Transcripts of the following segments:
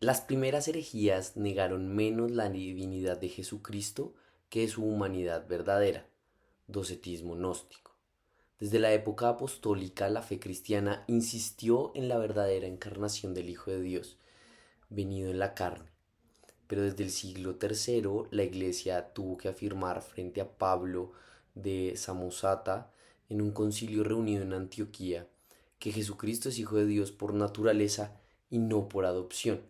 Las primeras herejías negaron menos la divinidad de Jesucristo que su humanidad verdadera, docetismo gnóstico. Desde la época apostólica, la fe cristiana insistió en la verdadera encarnación del Hijo de Dios, venido en la carne. Pero desde el siglo III, la Iglesia tuvo que afirmar frente a Pablo de Samosata en un concilio reunido en Antioquía que Jesucristo es Hijo de Dios por naturaleza y no por adopción.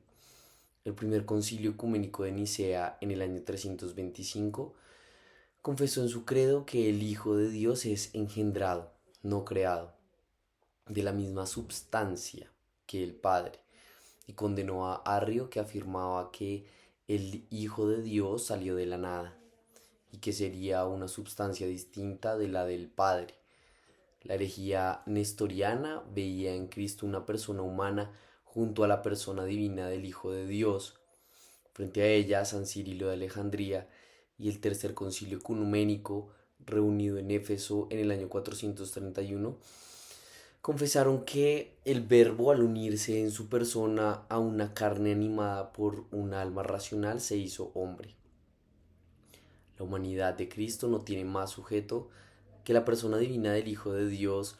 El primer concilio ecuménico de Nicea en el año 325 confesó en su credo que el Hijo de Dios es engendrado, no creado, de la misma substancia que el Padre, y condenó a Arrio, que afirmaba que el Hijo de Dios salió de la nada y que sería una substancia distinta de la del Padre. La herejía nestoriana veía en Cristo una persona humana junto a la persona divina del Hijo de Dios. Frente a ella, San Cirilo de Alejandría y el Tercer Concilio Ecuménico, reunido en Éfeso en el año 431, confesaron que el Verbo, al unirse en su persona a una carne animada por un alma racional, se hizo hombre. La humanidad de Cristo no tiene más sujeto que la persona divina del Hijo de Dios,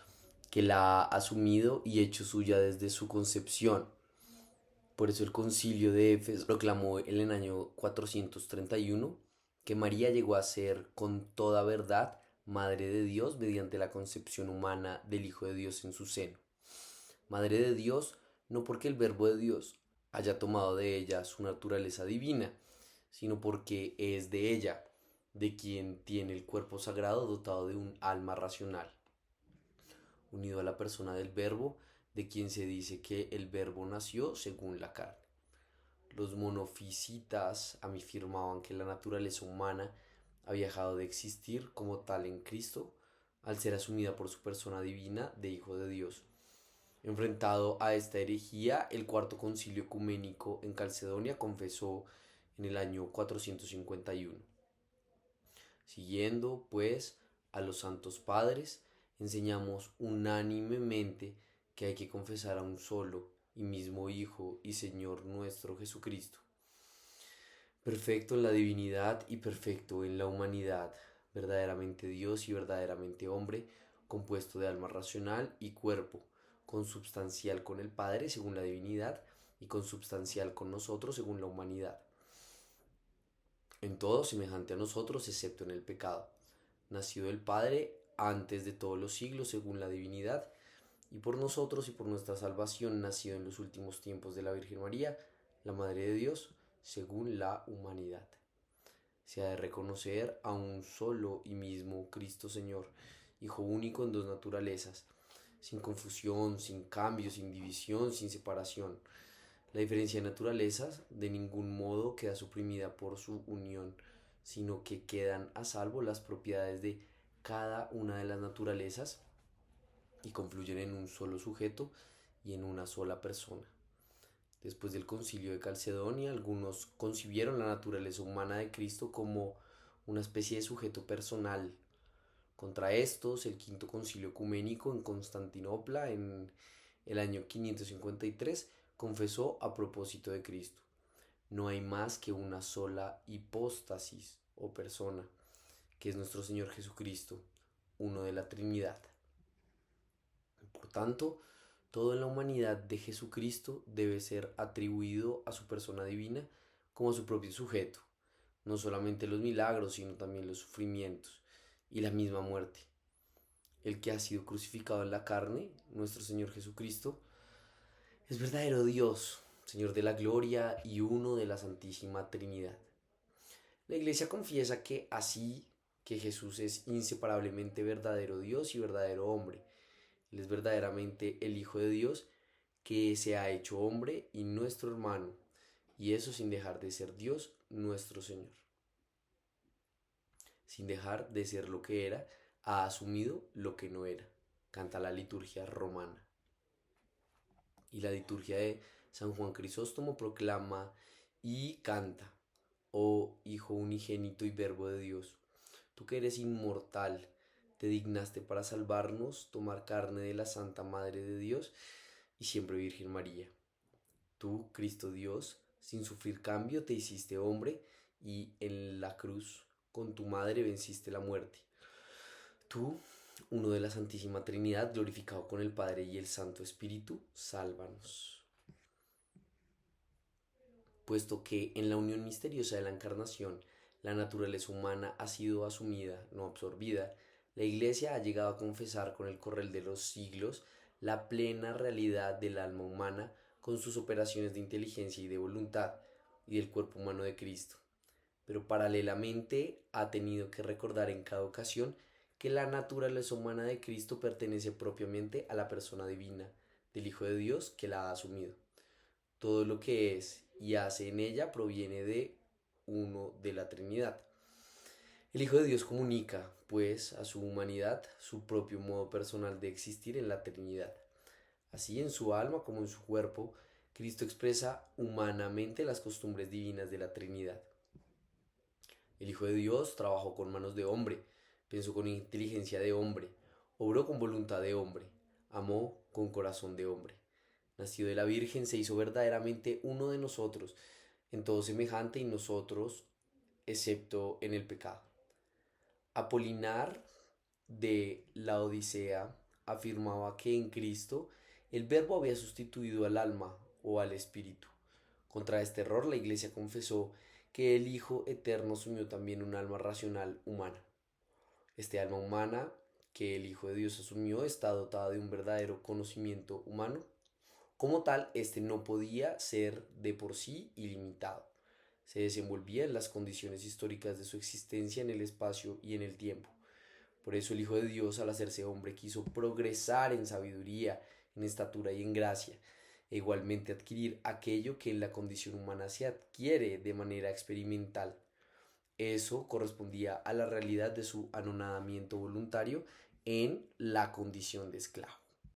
que la ha asumido y hecho suya desde su concepción. Por eso el concilio de Éfeso proclamó en el año 431 que María llegó a ser con toda verdad Madre de Dios mediante la concepción humana del Hijo de Dios en su seno. Madre de Dios no porque el Verbo de Dios haya tomado de ella su naturaleza divina, sino porque es de ella, de quien tiene el cuerpo sagrado dotado de un alma racional, unido a la persona del Verbo, de quien se dice que el Verbo nació según la carne. Los monofisitas afirmaban que la naturaleza humana había dejado de existir como tal en Cristo al ser asumida por su persona divina de Hijo de Dios. Enfrentado a esta herejía, el Cuarto Concilio Ecuménico en Calcedonia confesó en el año 451. Siguiendo, pues, a los santos padres, enseñamos unánimemente que hay que confesar a un solo y mismo Hijo y Señor nuestro Jesucristo, perfecto en la divinidad y perfecto en la humanidad, verdaderamente Dios y verdaderamente hombre, compuesto de alma racional y cuerpo, consubstancial con el Padre según la divinidad y consubstancial con nosotros según la humanidad. En todo semejante a nosotros, excepto en el pecado, nacido del Padre antes de todos los siglos según la divinidad, y por nosotros y por nuestra salvación, nacido en los últimos tiempos de la Virgen María, la Madre de Dios, según la humanidad. Se ha de reconocer a un solo y mismo Cristo Señor, Hijo único en dos naturalezas, sin confusión, sin cambio, sin división, sin separación. La diferencia de naturalezas de ningún modo queda suprimida por su unión, sino que quedan a salvo las propiedades de cada una de las naturalezas y confluyen en un solo sujeto y en una sola persona. Después del concilio de Calcedonia, algunos concibieron la naturaleza humana de Cristo como una especie de sujeto personal. Contra estos, el quinto concilio ecuménico en Constantinopla en el año 553 confesó a propósito de Cristo: no hay más que una sola hipóstasis o persona, que es nuestro Señor Jesucristo, uno de la Trinidad. Por tanto, todo en la humanidad de Jesucristo debe ser atribuido a su persona divina como a su propio sujeto, no solamente los milagros, sino también los sufrimientos y la misma muerte. El que ha sido crucificado en la carne, nuestro Señor Jesucristo, es verdadero Dios, Señor de la gloria y uno de la Santísima Trinidad. La Iglesia confiesa que así que Jesús es inseparablemente verdadero Dios y verdadero hombre, Él es verdaderamente el Hijo de Dios que se ha hecho hombre y nuestro hermano, y eso sin dejar de ser Dios nuestro Señor. Sin dejar de ser lo que era, ha asumido lo que no era, canta la liturgia romana. Y la liturgia de San Juan Crisóstomo proclama y canta: oh Hijo unigénito y Verbo de Dios, tú que eres inmortal, te dignaste para salvarnos tomar carne de la Santa Madre de Dios y siempre Virgen María. Tú, Cristo Dios, Sin sufrir cambio te hiciste hombre y en la cruz con tu madre venciste la muerte. Tú, uno de la Santísima Trinidad, glorificado con el Padre y el Santo Espíritu, sálvanos. Puesto que en la unión misteriosa de la encarnación la naturaleza humana ha sido asumida, no absorbida, la Iglesia ha llegado a confesar con el correr de los siglos la plena realidad del alma humana con sus operaciones de inteligencia y de voluntad y del cuerpo humano de Cristo. Pero paralelamente ha tenido que recordar en cada ocasión que la naturaleza humana de Cristo pertenece propiamente a la persona divina del Hijo de Dios que la ha asumido. Todo lo que es y hace en ella proviene de uno de la Trinidad. El Hijo de Dios comunica, pues, a su humanidad su propio modo personal de existir en la Trinidad. Así, en su alma como en su cuerpo, Cristo expresa humanamente las costumbres divinas de la Trinidad. El Hijo de Dios trabajó con manos de hombre, pensó con inteligencia de hombre, obró con voluntad de hombre, amó con corazón de hombre. Nació de la Virgen, se hizo verdaderamente uno de nosotros, en todo semejante y nosotros, excepto en el pecado. Apolinar de la Odisea afirmaba que en Cristo el Verbo había sustituido al alma o al espíritu. Contra este error, la Iglesia confesó que el Hijo Eterno asumió también un alma racional humana. Este alma humana que el Hijo de Dios asumió está dotada de un verdadero conocimiento humano. Como tal, este no podía ser de por sí ilimitado. Se desenvolvía en las condiciones históricas de su existencia en el espacio y en el tiempo. Por eso el Hijo de Dios, al hacerse hombre, quiso progresar en sabiduría, en estatura y en gracia, e igualmente adquirir aquello que en la condición humana se adquiere de manera experimental. Eso correspondía a la realidad de su anonadamiento voluntario en la condición de esclavo.